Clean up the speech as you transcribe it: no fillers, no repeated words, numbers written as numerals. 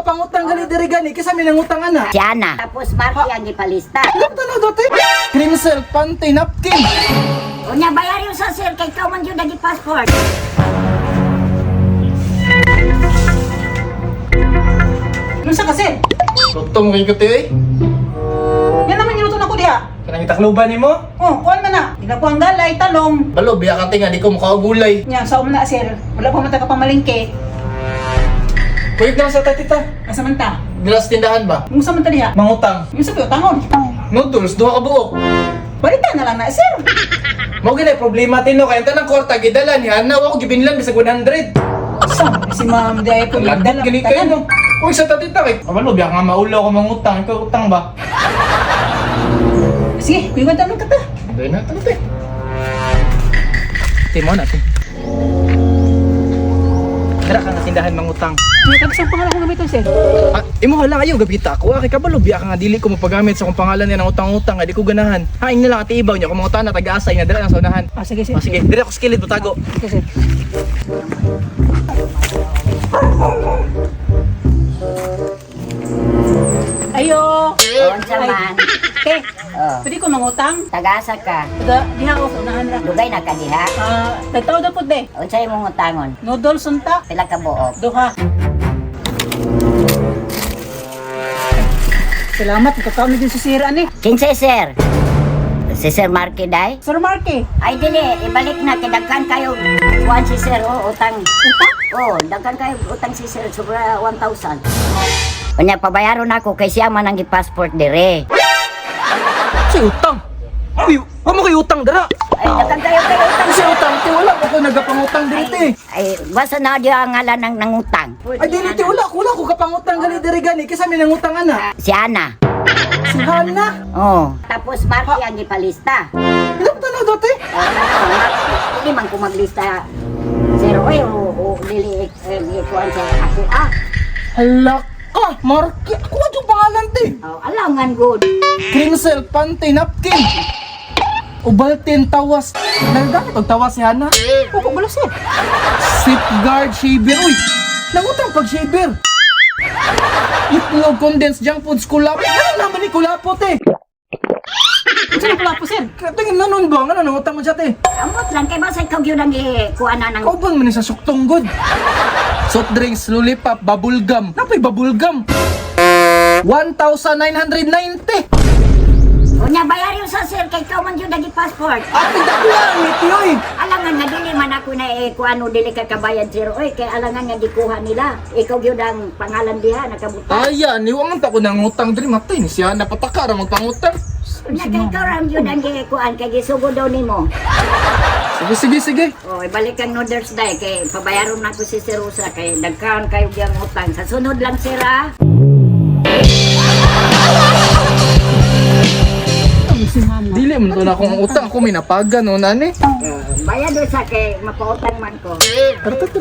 kapangutang gali diri gani kisa mi nangutang ana. Si Ana. Tapos Marky ang ipalista. Lapta na dati. Crimsel panty napkin. Unya bayar yung sa sir kay ikaw man yun nagi passport. Unsa kasi? Tutong kay kati eh. Yan naman yung luto na ko diha. Kanang itakluban nimo? Oh, kuan man na. Ginagkuang galay, talong. Balo biya ka tinga di ko makaugulay. Yan, sa umna sir. Wala pa man taga pamalingke. Kuyog na sa tatita. Asa man ta? Gilas tindahan ba? Unsa man ta diha? Mangutang. Yung sabi tangon. Noodles duha ka buok. Balita na lang na sir. Mao gid problema tino kay tanang kwarta gidala ni Ana wa ko gibinlan bisag 100. Asa? Si ma'am diha ko Lagdit gini kayo no. Uy sa tatita kay. Balo biya nga maulaw ko mangutang, ikaw utang ba? Sige, kuya ta man kata. Dahil na tanong te. Timo na te. Dara ka nga tindahan mangutang. May tagsang pangalan ko gamiton sir. Ah, imo hala ayo gabita ako. Kay kabalo biya ka nga dili ko mapagamit sa kung pangalan niya ng utang-utang, di ko ganahan. Haing na lang ati ibaw niya kung mga utang na taga-asay na dala lang sa unahan. Ah, sige sir. Ah, sige, dire ako skillet butago. Sige sir. Ayo. Unsa man. Te, Oh. pwede ko mangutang? Tagasa ka. Diha ako sa unahan ra. Dugay na ka diha. Tagtaw na po de. Unsa imong utangon? Noodles unta. Pila ka buok? Duha. Salamat, kakao din si Sir ani. Kinsay sir? Si Sir Marky day? Sir Marky. Ay dili, ibalik na kidagkan kayo. Kuan si Sir utang. Utang? Oh, dagkan kayo utang si Sir sobra 1,000. Unya pabayaron ako kay siya man ang gi-passport dire. Si utang. Uy, wa mo kay utang dara. Ay dagkan kayo utang Si sir. utang ti wala ko nagapangutang diri. Ay, basta na di ang ngalan ng nangutang. Ay dili ti wala ko kapangutang gali diri gani kisa mi nangutang ana. Si Ana. Si Hana. Oh. Tapos Marky ang ipalista. Lapta na dati. Oh, Marky. Hindi man ko maglista. Sir, oy, o dili kuan sa ako. Hala ka, Marky. Ako yung pangalan ti. Oh, alangan good. Crimsel panty napkin. Ubaltin tawas. Nagdami pag tawas si Hana. Upo bala sir. Safeguard shaver. Uy, nangutang pag shaver. Itlog condensed junk foods kulap. Ano naman ni kulapot eh? Unsa na pala po sir? Tingin na nun ba? Ano nangutang mo siya te? Amot lang kay basta ikaw gyud ang kuan na ng Kauban man ni sa suktong good. Soft drinks, lollipop, bubblegum. Napay bubblegum. 1,990. Unya bayar yung sa sir kay ikaw man gyud ang passport. Ate dakuan ni Tiyoy. Alangan nga dili man ako na kuan dili ka kabayad sir. Oy, kay alangan nga gikuha nila. Ikaw gyud ang pangalan diha nakabuta. Ayan, niwangan ta ko ng utang diri matay ni siya napataka ra magpangutang. Unya kay ikaw ram gyud ang kuan kay gisugod daw nimo. Sige. Oh, ibalik ang noodles day kay pabayaron na ko si Sir Rosa kay nagkaon kayo gyang utang. Sa sunod lang sir ah. Si mama. Dili man to na akong utang ako minapagan no nani. Bayad do sa kay mapautang man ko. Tartat.